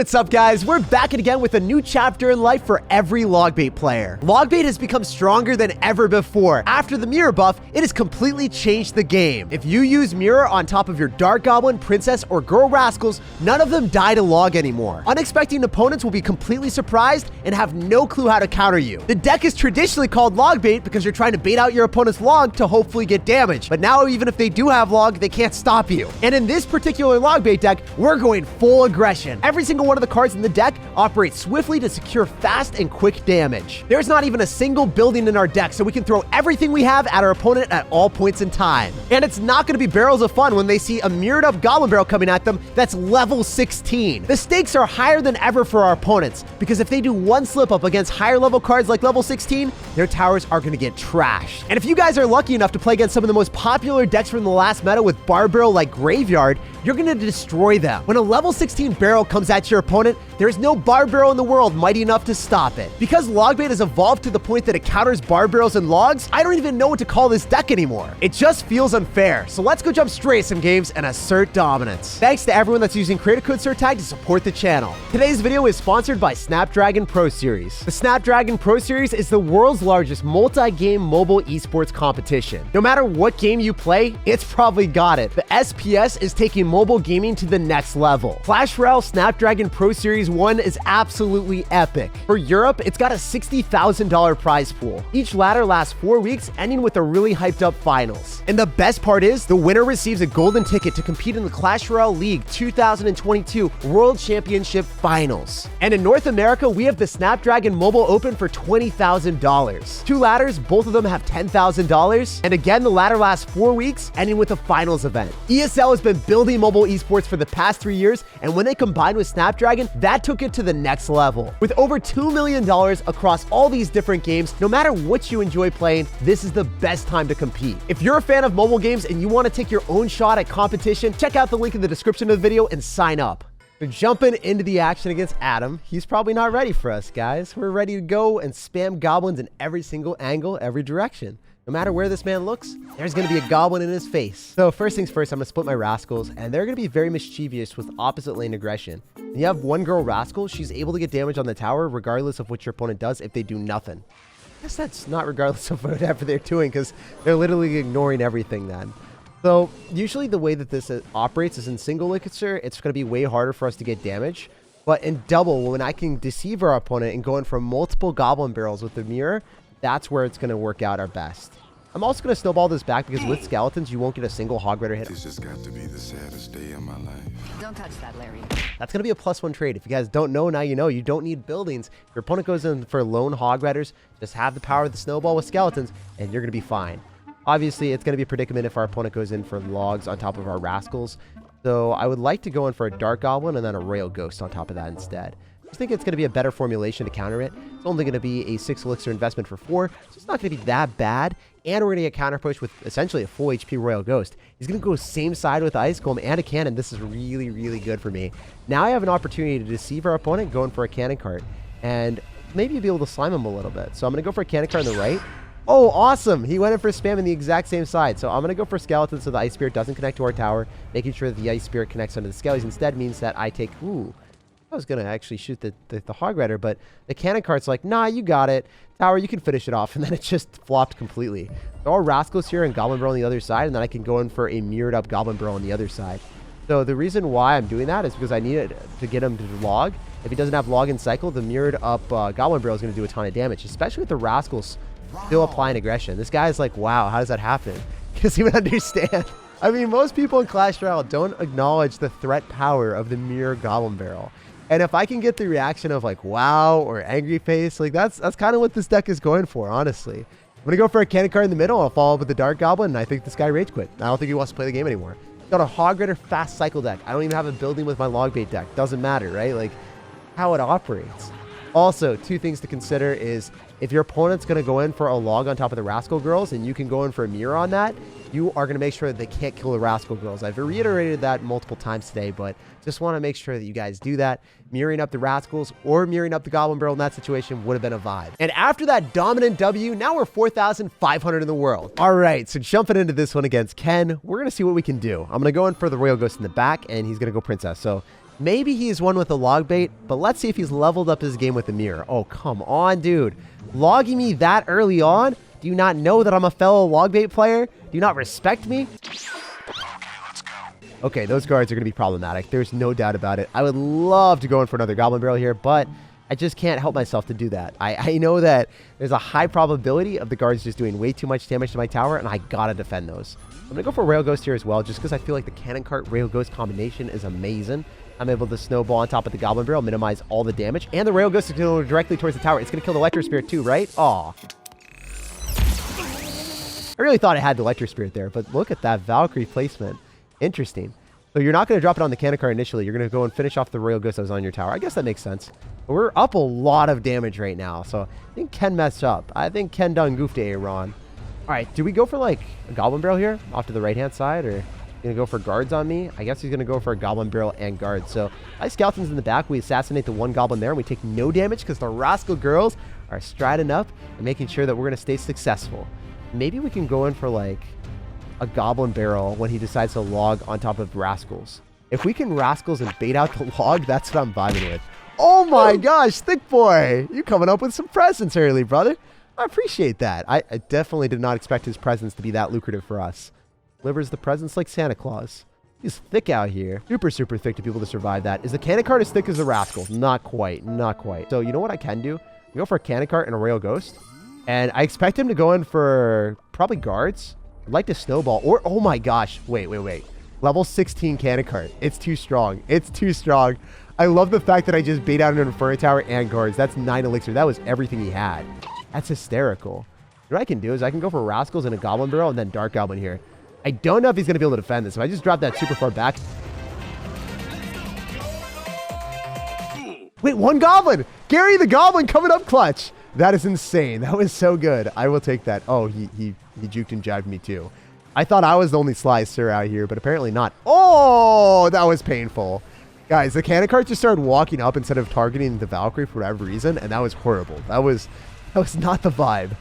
what's up, guys? We're back again with a new chapter in life for every Logbait player. Logbait has become stronger than ever before. After the mirror buff, it has completely changed the game. If you use mirror on top of your Dark Goblin, Princess, or Girl Rascals, none of them die to log anymore. Unexpected opponents will be completely surprised and have no clue how to counter you. The deck is traditionally called Logbait because you're trying to bait out your opponent's log to hopefully get damage. But now, even if they do have log, they can't stop you. And in this particular Logbait deck, we're going full aggression. Every single one of the cards in the deck operates swiftly to secure fast and quick damage. There's not even a single building in our deck, so we can throw everything we have at our opponent at all points in time. And it's not going to be barrels of fun when they see a mirrored up Goblin barrel coming at them that's level 16. The stakes are higher than ever for our opponents, because if they do one slip up against higher level cards like level 16, their towers are going to get trashed. And if you guys are lucky enough to play against some of the most popular decks from the last meta with bar barrel like Graveyard, you're going to destroy them. When a level 16 barrel comes at your opponent, there's no bar barrel in the world mighty enough to stop it. Because Logbait has evolved to the point that it counters bar barrels and logs, I don't even know what to call this deck anymore. It just feels unfair. So let's go jump straight to some games and assert dominance. Thanks to everyone that's using creator code SirTag to support the channel. Today's video is sponsored by Snapdragon Pro Series. The Snapdragon Pro Series is the world's largest multi-game mobile esports competition. No matter what game you play, it's probably got it. The SPS is taking mobile gaming to the next level. Clash Royale Snapdragon Pro Series 1 is absolutely epic. For Europe, it's got a $60,000 prize pool. Each ladder lasts 4 weeks, ending with a really hyped up finals. And the best part is, the winner receives a golden ticket to compete in the Clash Royale League 2022 World Championship Finals. And in North America, we have the Snapdragon Mobile Open for $20,000. 2 ladders, both of them have $10,000. And again, the ladder lasts 4 weeks, ending with a finals event. ESL has been building mobile esports for the past 3 years, and when they combined with Snapdragon, that took it to the next level. With over $2 million across all these different games, no matter what you enjoy playing, this is the best time to compete. If you're a fan of mobile games and you want to take your own shot at competition, check out the link in the description of the video and sign up. We're jumping into the action against Adam. He's probably not ready for us, guys. We're ready to go and spam goblins in every single angle, every direction. No matter where this man looks, there's going to be a goblin in his face. So first things first, I'm going to split my rascals, and they're going to be very mischievous with opposite lane aggression. When you have one girl rascal, she's able to get damage on the tower regardless of what your opponent does if they do nothing. I guess that's not regardless of whatever they're doing, because they're literally ignoring everything then. So usually the way that this operates is in single elixir, it's going to be way harder for us to get damage. But in double, when I can deceive our opponent and go in for multiple goblin barrels with the mirror, that's where it's going to work out our best. I'm also going to snowball this back because with skeletons, you won't get a single hog rider hit. This has got to be the saddest day of my life. Don't touch that, Larry. That's going to be a +1 trade. If you guys don't know, now you know. You don't need buildings. If your opponent goes in for lone hog riders, just have the power of the snowball with skeletons, and you're going to be fine. Obviously, it's going to be a predicament if our opponent goes in for logs on top of our rascals. So I would like to go in for a dark goblin and then a royal ghost on top of that instead. I think it's going to be a better formulation to counter it. It's only going to be a 6 elixir investment for 4, so it's not going to be that bad. And we're going to get counter push with essentially a full HP royal ghost. He's going to go same side with ice golem and a cannon. This is really, really good for me. Now I have an opportunity to deceive our opponent going for a cannon cart and maybe be able to slime him a little bit. So I'm going to go for a cannon cart on the right. Oh, awesome. He went in for spam in the exact same side. So I'm going to go for skeleton so the ice spirit doesn't connect to our tower. Making sure that the ice spirit connects onto the skellies instead means that I take... Ooh. I was going to actually shoot the hog rider, but the cannon cart's like, nah, you got it. Tower, you can finish it off. And then it just flopped completely. There are rascals here and goblin barrel on the other side, and then I can go in for a mirrored up goblin barrel on the other side. So the reason why I'm doing that is because I need to get him to log. If he doesn't have log in cycle, the mirrored up goblin barrel is going to do a ton of damage, especially with the rascals still applying aggression. This guy's like, wow, how does that happen? Because he would understand. I mean, most people in Clash Royale don't acknowledge the threat power of the mirror goblin barrel. And if I can get the reaction of like, wow, or angry face, like that's kind of what this deck is going for, honestly. I'm going to go for a cannon card in the middle. I'll follow up with the dark goblin, and I think this guy rage quit. I don't think he wants to play the game anymore. Got a hog rider fast cycle deck. I don't even have a building with my logbait deck. Doesn't matter, right? Like how it operates. Also, 2 things to consider is if your opponent's going to go in for a log on top of the rascal girls and you can go in for a mirror on that, you are going to make sure that they can't kill the rascal girls. I've reiterated that multiple times today, but just want to make sure that you guys do that. Mirroring up the rascals or mirroring up the goblin barrel in that situation would have been a vibe. And after that dominant W, now we're 4,500 in the world. All right, so jumping into this one against Ken, we're going to see what we can do. I'm going to go in for the royal ghost in the back, and he's going to go princess. So Maybe he's one with the log bait, but let's see if he's leveled up his game with the mirror. Oh, come on, dude. Logging me that early on? Do you not know that I'm a fellow log bait player? Do you not respect me? Okay, those guards are going to be problematic. There's no doubt about it. I would love to go in for another Goblin Barrel here, but I just can't help myself to do that. I know that there's a high probability of the guards just doing way too much damage to my tower, and I gotta defend those. I'm going to go for Rail Ghost here as well, just because I feel like the Cannon Cart Rail Ghost combination is amazing. I'm able to snowball on top of the Goblin Barrel, minimize all the damage, and the Rail Ghost is going to go directly towards the tower. It's going to kill the Electro Spirit too, right? Aw. I really thought I had the Electro Spirit there, but look at that Valkyrie placement. Interesting. So you're not going to drop it on the Cannon Cart initially. You're going to go and finish off the Rail Ghost that was on your tower. I guess that makes sense. But we're up a lot of damage right now, so I think Ken messed up. I think Ken done goofed to Aaron. All right, do we go for like a Goblin Barrel here off to the right-hand side, or going to go for guards on me? I guess he's going to go for a Goblin Barrel and guards. So my skeletons in the back. We assassinate the one Goblin there, and we take no damage because the Rascal girls are striding up and making sure that we're going to stay successful. Maybe we can go in for like a Goblin Barrel when he decides to log on top of Rascals. If we can Rascals and bait out the log, that's what I'm vibing with. Oh my gosh, Thick Boy! You coming up with some presents early, brother. I appreciate that. I definitely did not expect his presents to be that lucrative for us. Delivers the presents like Santa Claus. He's thick out here. Super, super thick to be able to survive that. Is the Cannon Cart as thick as the Rascal? Not quite. Not quite. So you know what I can do? I go for a Cannon Cart and a Rail Ghost. And I expect him to go in for probably guards. I'd like to snowball. Or, oh my gosh. Wait. Level 16 Cannon Cart. It's too strong. It's too strong. I love the fact that I just bait out an Inferno Tower and guards. That's 9 elixir. That was everything he had. That's hysterical. What I can do is I can go for Rascals and a Goblin Barrel and then Dark Goblin here. I don't know if he's going to be able to defend this. If I just drop that super far back. Wait, one Goblin! Gary the Goblin coming up clutch. That is insane. That was so good. I will take that. Oh, he juked and jived me too. I thought I was the only sly sir out here, but apparently not. Oh, that was painful. Guys, the Cannon Cart just started walking up instead of targeting the Valkyrie for whatever reason, and that was horrible. That was not the vibe.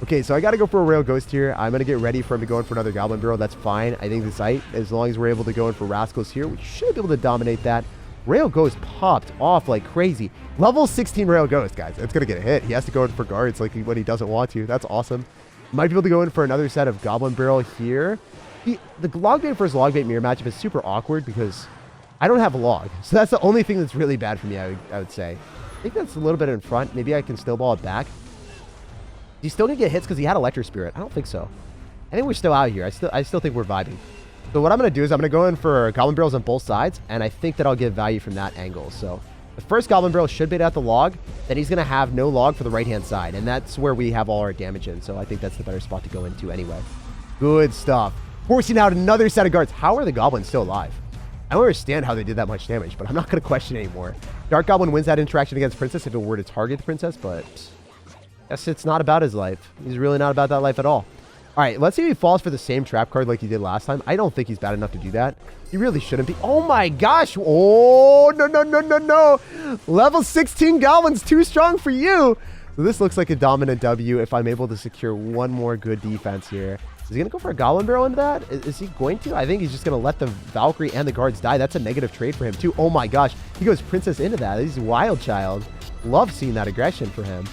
Okay, so I got to go for a Rail Ghost here. I'm going to get ready for him to go in for another Goblin Barrel. That's fine. I think the site, as long as we're able to go in for Rascals here, we should be able to dominate that. Rail Ghost popped off like crazy. Level 16 Rail Ghost, guys. It's going to get a hit. He has to go in for guards like when he doesn't want to. That's awesome. Might be able to go in for another set of Goblin Barrel here. The log bait versus log bait mirror matchup is super awkward because I don't have a log. So that's the only thing that's really bad for me, I would say. I think that's a little bit in front. Maybe I can snowball it back. He's still going to get hits because he had Electro Spirit. I don't think so. I think we're still out here. I still think we're vibing. So what I'm going to do is I'm going to go in for Goblin Barrels on both sides, and I think that I'll get value from that angle. So the first Goblin Barrel should bait out the log, then he's going to have no log for the right-hand side, and that's where we have all our damage in. So I think that's the better spot to go into anyway. Good stuff. Forcing out another set of guards. How are the Goblins still alive? I don't understand how they did that much damage, but I'm not going to question anymore. Dark Goblin wins that interaction against Princess if it were to target the Princess, but I guess it's not about his life. He's really not about that life at all. All right, let's see if he falls for the same trap card like he did last time. I don't think he's bad enough to do that. He really shouldn't be. Oh my gosh. Oh, no. Level 16 Goblin's too strong for you. So this looks like a dominant W if I'm able to secure one more good defense here. Is he going to go for a Goblin Barrel into that? Is he going to? I think he's just going to let the Valkyrie and the guards die. That's a negative trade for him too. Oh my gosh. He goes Princess into that. He's a wild child. Love seeing that aggression for him.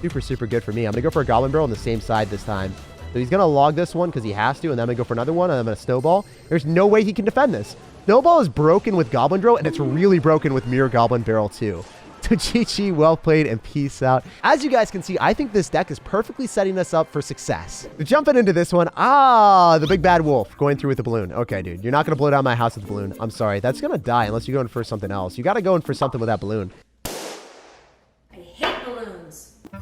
Super, super good for me. I'm going to go for a Goblin Barrel on the same side this time. So he's going to log this one because he has to, and then I'm going to go for another one, and I'm going to Snowball. There's no way he can defend this. Snowball is broken with Goblin Drill, and it's really broken with Mirror Goblin Barrel too. So GG, well played, and peace out. As you guys can see, I think this deck is perfectly setting us up for success. Jumping into this one, the big bad wolf going through with the balloon. Okay, dude, you're not going to blow down my house with the balloon. I'm sorry. That's going to die unless you go in for something else. You got to go in for something with that balloon.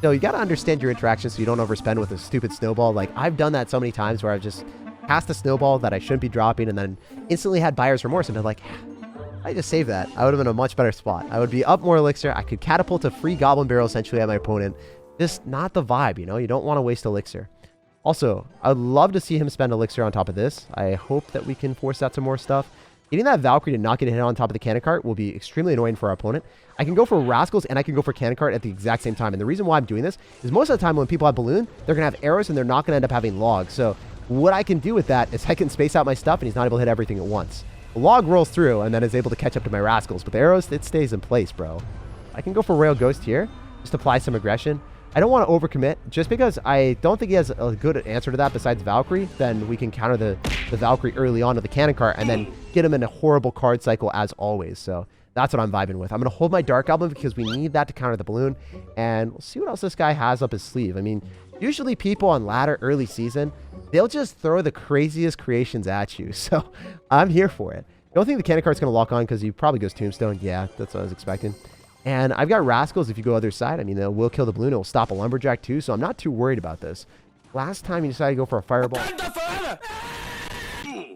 So you got to understand your interactions so you don't overspend with a stupid snowball. Like, I've done that so many times where I've just cast a snowball that I shouldn't be dropping and then instantly had buyer's remorse and been like, I just saved that. I would have been in a much better spot. I would be up more elixir. I could catapult a free Goblin Barrel essentially at my opponent. Just not the vibe, you know? You don't want to waste elixir. Also, I'd love to see him spend elixir on top of this. I hope that we can force out some more stuff. Getting that Valkyrie to not get hit on top of the Cannon Cart will be extremely annoying for our opponent. I can go for Rascals and I can go for Cannon Cart at the exact same time. And the reason why I'm doing this is most of the time when people have Balloon, they're going to have arrows and they're not going to end up having logs. So what I can do with that is I can space out my stuff and he's not able to hit everything at once. The log rolls through and then is able to catch up to my rascals. But the arrows, it stays in place, bro. I can go for Royal Ghost here. Just apply some aggression. I don't want to overcommit. Just because I don't think he has a good answer to that besides Valkyrie, then we can counter the Valkyrie early on with the cannon cart and then get him in a horrible card cycle as always. So that's what I'm vibing with. I'm going to hold my Dark Goblin because we need that to counter the balloon. And we'll see what else this guy has up his sleeve. I mean, usually people on ladder early season, they'll just throw the craziest creations at you. So I'm here for it. I don't think the cannon cart's going to lock on because he probably goes Tombstone. Yeah, that's what I was expecting. And I've got Rascals if you go other side. I mean, it will kill the balloon. It will stop a Lumberjack too, so I'm not too worried about this. Last time you decided to go for a Fireball.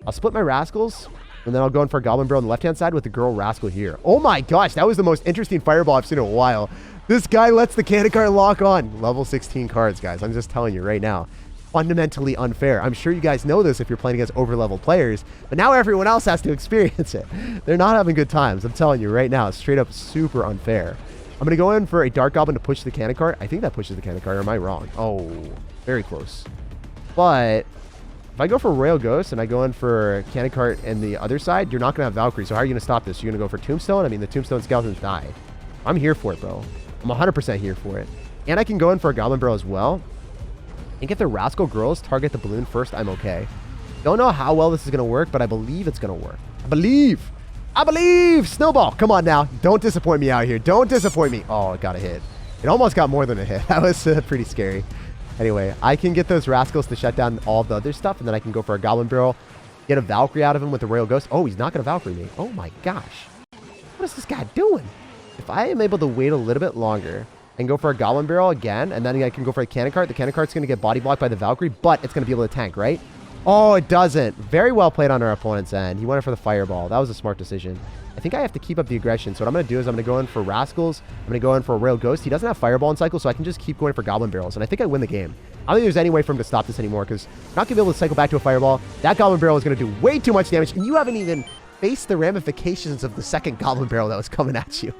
I'll split my Rascals, and then I'll go in for a Goblin Barrel on the left-hand side with the girl Rascal here. Oh my gosh, that was the most interesting Fireball I've seen in a while. This guy lets the cannon cart lock on. Level 16 cards, guys. I'm just telling you right now. Fundamentally unfair. I'm sure you guys know this if you're playing against over-leveled players, but now everyone else has to experience it. They're not having good times. I'm telling you right now, straight up super unfair. I'm going to go in for a Dark Goblin to push the cannon cart. I think that pushes the cannon cart, or am I wrong? Oh, very close. But if I go for Royal Ghost and I go in for cannon cart in the other side, you're not going to have Valkyrie. So how are you going to stop this? You're going to go for Tombstone? I mean, the Tombstone skeletons die. I'm here for it, bro. I'm 100% here for it. And I can go in for a Goblin Barrel as well. I think if the Rascal girls target the balloon first, I'm okay. Don't know how well this is going to work, but I believe it's going to work. I believe! Snowball! Come on now. Don't disappoint me out here. Don't disappoint me. Oh, it got a hit. It almost got more than a hit. That was pretty scary. Anyway, I can get those Rascals to shut down all the other stuff, and then I can go for a Goblin Barrel, get a Valkyrie out of him with the Royal Ghost. Oh, he's not going to Valkyrie me. Oh my gosh. What is this guy doing? If I am able to wait a little bit longer and go for a Goblin Barrel again, and then I can go for a cannon cart. The cannon cart's going to get body blocked by the Valkyrie, but it's going to be able to tank, right? Oh, it doesn't. Very well played on our opponent's end. He went in for the Fireball. That was a smart decision. I think I have to keep up the aggression. So what I'm going to do is I'm going to go in for Rascals. I'm going to go in for a Royal Ghost. He doesn't have Fireball in cycle, so I can just keep going for Goblin Barrels. And I think I win the game. I don't think there's any way for him to stop this anymore because I'm not going to be able to cycle back to a Fireball. That Goblin Barrel is going to do way too much damage, and you haven't even faced the ramifications of the second Goblin Barrel that was coming at you.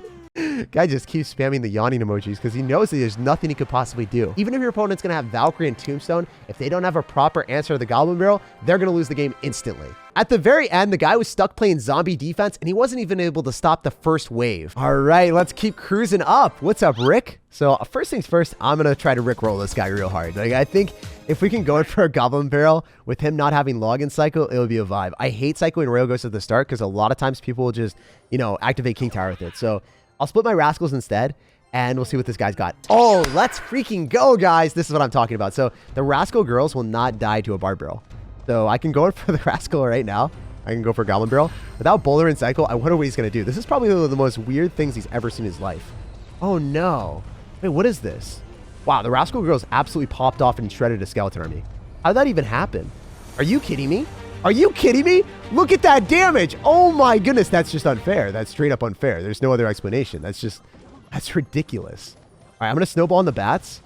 Guy just keeps spamming the yawning emojis because he knows that there's nothing he could possibly do. Even if your opponent's going to have Valkyrie and Tombstone, if they don't have a proper answer to the Goblin Barrel, they're going to lose the game instantly. At the very end, the guy was stuck playing zombie defense and he wasn't even able to stop the first wave. All right, let's keep cruising up. What's up, Rick? So first things first, I'm going to try to Rickroll this guy real hard. Like, I think if we can go in for a Goblin Barrel with him not having login cycle, it would be a vibe. I hate cycling Royal Ghost at the start because a lot of times people will just, you know, activate King Tower with it. So I'll split my Rascals instead, and we'll see what this guy's got. Oh, let's freaking go, guys. This is what I'm talking about. So the Rascal girls will not die to a Bard Barrel. So I can go in for the Rascal right now. I can go for a Goblin Barrel. Without Bowler in cycle, I wonder what he's going to do. This is probably one of the most weird things he's ever seen in his life. Oh, no. Wait, what is this? Wow, the Rascal girls absolutely popped off and shredded a skeleton army. How did that even happen? Are you kidding me? Are you kidding me? Look at that damage. Oh my goodness, that's just unfair. That's straight up unfair. There's no other explanation. That's ridiculous. All right, I'm going to snowball on the bats.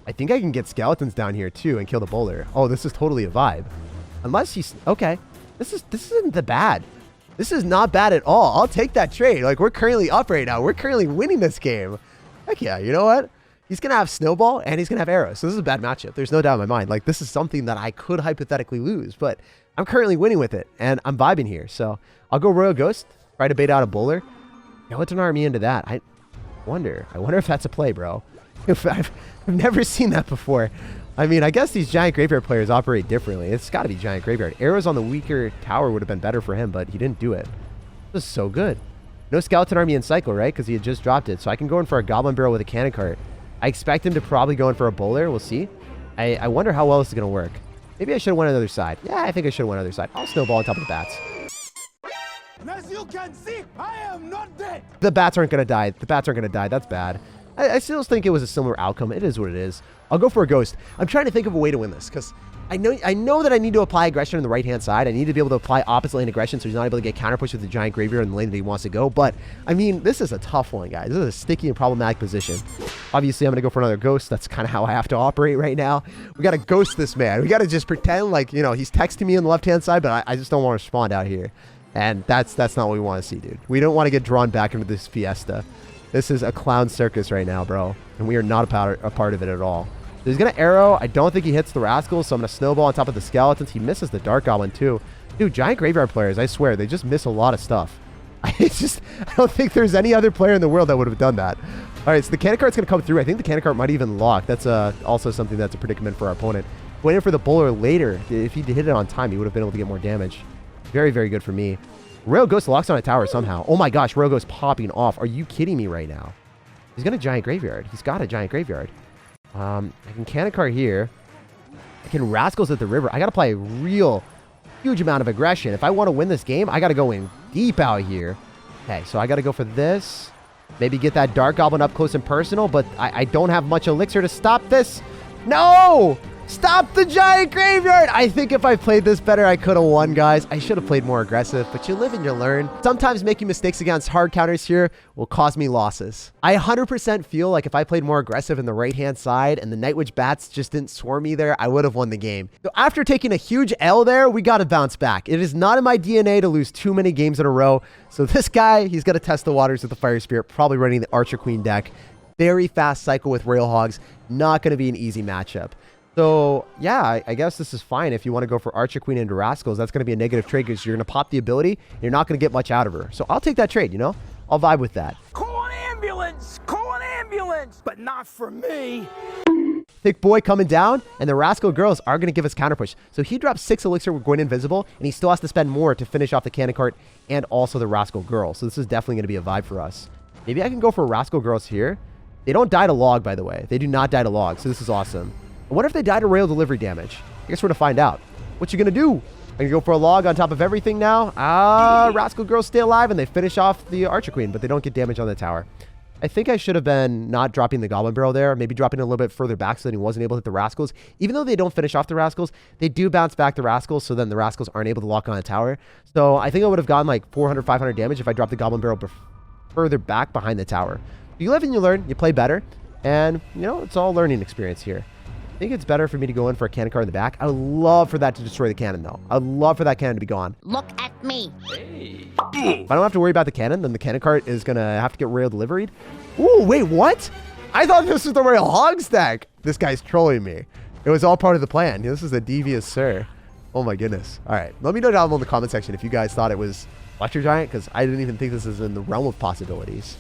I think I can get skeletons down here too and kill the bowler. Oh, this is totally a vibe. Unless he's, okay. This isn't the bad. This is not bad at all. I'll take that trade. Like, we're currently up right now. We're currently winning this game. Heck yeah, you know what? He's going to have snowball and he's going to have arrows. So this is a bad matchup. There's no doubt in my mind. Like, this is something that I could hypothetically lose, but I'm currently winning with it, and I'm vibing here. So I'll go Royal Ghost, try to bait out a bowler. Skeleton army into that. I wonder if that's a play, bro. I've never seen that before. I mean, I guess these Giant Graveyard players operate differently. It's got to be Giant Graveyard. Arrows on the weaker tower would have been better for him, but he didn't do it. This is so good. No Skeleton Army in cycle, right? Because he had just dropped it. So I can go in for a Goblin Barrel with a cannon cart. I expect him to probably go in for a bowler. We'll see. I wonder how well this is going to work. Maybe I should have went on the other side. Yeah, I think I should have went on the other side. I'll snowball on top of the bats. As you can see, I am not dead. The bats aren't going to die. The bats aren't going to die. That's bad. I still think it was a similar outcome. It is what it is. I'll go for a ghost. I'm trying to think of a way to win this because I know that I need to apply aggression on the right-hand side. I need to be able to apply opposite lane aggression so he's not able to get counterpushed with the Giant Graveyard in the lane that he wants to go. But, I mean, this is a tough one, guys. This is a sticky and problematic position. Obviously, I'm going to go for another ghost. That's kind of how I have to operate right now. We got to ghost this man. We got to just pretend like, you know, he's texting me on the left-hand side, but I just don't want to respond out here. And that's not what we want to see, dude. We don't want to get drawn back into this fiesta. This is a clown circus right now, bro. And we are not a part of it at all. So he's going to arrow. I don't think he hits the Rascals, so I'm going to snowball on top of the skeletons. He misses the Dark Goblin, too. Dude, Giant Graveyard players, I swear, they just miss a lot of stuff. I don't think there's any other player in the world that would have done that. All right, so the cannon cart's going to come through. I think the cannon cart might even lock. That's also something that's a predicament for our opponent. Waiting for the bowler later. If he hit it on time, he would have been able to get more damage. Very, very good for me. Royal Ghost locks on a tower somehow. Oh my gosh, Royal Ghost popping off. Are you kidding me right now? He's got a Giant Graveyard. He's got a Giant Graveyard. I can cannon cart here. I can Rascals at the river. I got to play a real huge amount of aggression. If I want to win this game, I got to go in deep out here. Okay, so I got to go for this. Maybe get that Dark Goblin up close and personal, but I don't have much elixir to stop this. No! Stop the Giant Graveyard! I think if I played this better, I could have won, guys. I should have played more aggressive, but you live and you learn. Sometimes making mistakes against hard counters here will cause me losses. I 100% feel like if I played more aggressive in the right-hand side and the Night Witch Bats just didn't swarm me there, I would have won the game. So after taking a huge L there, we got to bounce back. It is not in my DNA to lose too many games in a row. So this guy, he's got to test the waters with the Fire Spirit, probably running the Archer Queen deck. Very fast cycle with Royal Hogs. Not going to be an easy matchup. So, yeah, I guess this is fine if you want to go for Archer Queen into Rascals. That's going to be a negative trade because you're going to pop the ability. And you're not going to get much out of her. So I'll take that trade, you know? I'll vibe with that. Call an ambulance! Call an ambulance! But not for me. Thick Boy coming down, and the Rascal Girls are going to give us counter push. So he drops 6 elixir with going invisible, and he still has to spend more to finish off the cannon cart and also the Rascal Girl. So this is definitely going to be a vibe for us. Maybe I can go for Rascal Girls here. They don't die to log, by the way. They do not die to log, so this is awesome. What if they die to rail delivery damage? I guess we're going to find out. What you going to do? I'm going to go for a log on top of everything now. Rascal Girls stay alive, and they finish off the Archer Queen, but they don't get damage on the tower. I think I should have been not dropping the Goblin Barrel there, maybe dropping it a little bit further back so that he wasn't able to hit the Rascals. Even though they don't finish off the Rascals, they do bounce back the Rascals, so then the Rascals aren't able to lock on a tower. So I think I would have gotten like 400, 500 damage if I dropped the Goblin Barrel further back behind the tower. You live and you learn, you play better, and, you know, it's all learning experience here. I think it's better for me to go in for a cannon cart in the back. I would love for that to destroy the cannon, though. I'd love for that cannon to be gone. Look at me. Hey. If I don't have to worry about the cannon, then the cannon cart is going to have to get rail deliveried. Ooh, wait, what? I thought this was the Royal Hog stack. This guy's trolling me. It was all part of the plan. This is a devious sir. Oh, my goodness. All right. Let me know down below in the comment section if you guys thought it was Electro Giant, because I didn't even think this is in the realm of possibilities.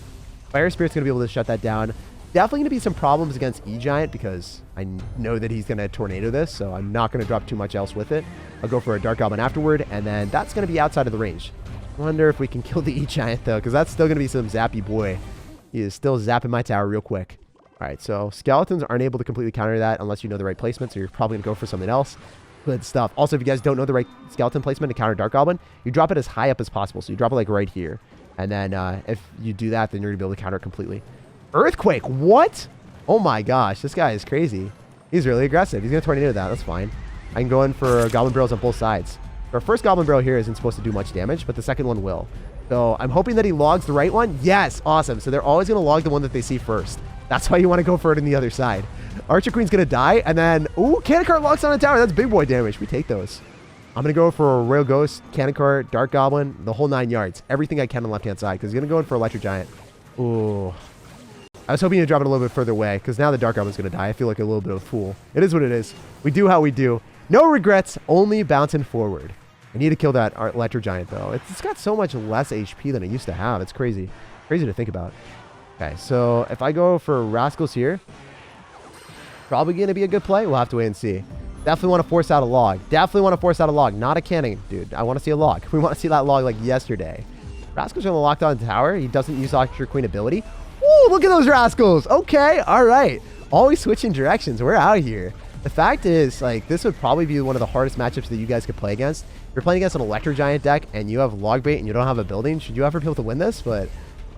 Fire Spirit's going to be able to shut that down. Definitely going to be some problems against E-Giant because I know that he's going to tornado this, so I'm not going to drop too much else with it. I'll go for a Dark Goblin afterward, and then that's going to be outside of the range. I wonder if we can kill the E-Giant, though, because that's still going to be some zappy boy. He is still zapping my tower real quick. All right, so Skeletons aren't able to completely counter that unless you know the right placement, so you're probably going to go for something else. Good stuff. Also, if you guys don't know the right Skeleton placement to counter Dark Goblin, you drop it as high up as possible, so you drop it like right here. And then if you do that, then you're going to be able to counter it completely. Earthquake, what? Oh my gosh, this guy is crazy. He's really aggressive. He's going to tornado that. That's fine. I can go in for Goblin Barrels on both sides. Our first Goblin Barrel here isn't supposed to do much damage, but the second one will. So I'm hoping that he logs the right one. Yes, awesome. So they're always going to log the one that they see first. That's why you want to go for it on the other side. Archer Queen's going to die, and then, ooh, Cannon Cart locks on a tower. That's big boy damage. We take those. I'm going to go for a Royal Ghost, Cannon Cart, Dark Goblin, the whole 9 yards. Everything I can on the left-hand side, because he's going to go in for Electro Giant. Ooh. I was hoping to drop it a little bit further away, because now the Dark Goblin's going to die. I feel like a little bit of a fool. It is what it is. We do how we do. No regrets, only bouncing forward. I need to kill that Electro Giant, though. It's got so much less HP than it used to have. It's crazy. Crazy to think about. Okay, so if I go for Rascals here, probably going to be a good play. We'll have to wait and see. Definitely want to force out a log. Definitely want to force out a log. Not a cannon, dude. I want to see a log. We want to see that log like yesterday. Rascals are going to lock down the tower. He doesn't use Archer Queen ability. Ooh, look at those Rascals. Okay, all right. Always switching directions. We're out here. The fact is, like, this would probably be one of the hardest matchups that you guys could play against. If you're playing against an Electro Giant deck and you have log bait and you don't have a building, should you ever be able to win this? But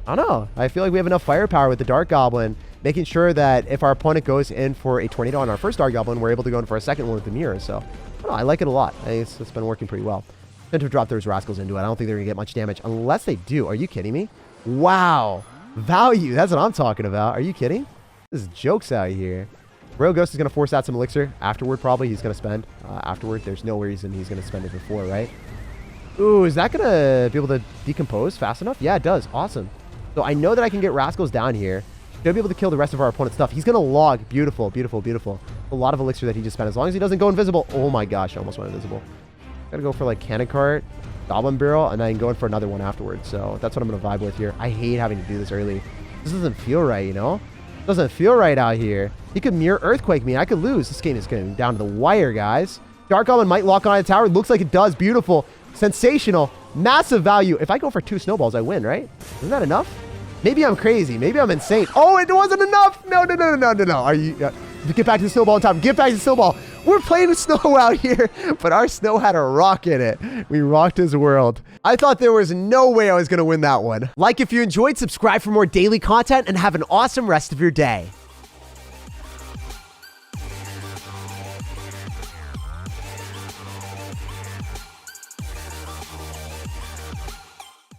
I don't know. I feel like we have enough firepower with the Dark Goblin, making sure that if our opponent goes in for a tornado on our first Dark Goblin, we're able to go in for a second one with the mirror. So I don't know, I like it a lot. I think it's been working pretty well. Going to drop those Rascals into it. I don't think they're going to get much damage unless they do. Are you kidding me? Wow. Value. That's what I'm talking about. Are you kidding? This is jokes out here. Royal Ghost is going to force out some elixir. Afterward, probably, he's going to spend. Afterward, there's no reason he's going to spend it before, right? Ooh, is that going to be able to decompose fast enough? Yeah, it does. Awesome. So I know that I can get Rascals down here. He'll be able to kill the rest of our opponent's stuff. He's going to log. Beautiful, beautiful, beautiful. A lot of elixir that he just spent. As long as he doesn't go invisible. Oh my gosh, I almost went invisible. Gotta go for like cannon cart, goblin barrel, and then go in for another one afterwards. So that's what I'm gonna vibe with here. I hate having to do this early. This doesn't feel right, you know? Doesn't feel right out here. He could mirror earthquake me. I could lose. This game is getting down to the wire, guys. Dark Goblin might lock on a tower. Looks like it does. Beautiful. Sensational. Massive value. If I go for 2 snowballs, I win, right? Isn't that enough? Maybe I'm crazy. Maybe I'm insane. Oh, it wasn't enough. No. Are you... get back to the snowball in time. Get back to the snowball. We're playing with snow out here, but our snow had a rock in it. We rocked his world. I thought there was no way I was going to win that one. Like if you enjoyed, subscribe for more daily content, and have an awesome rest of your day.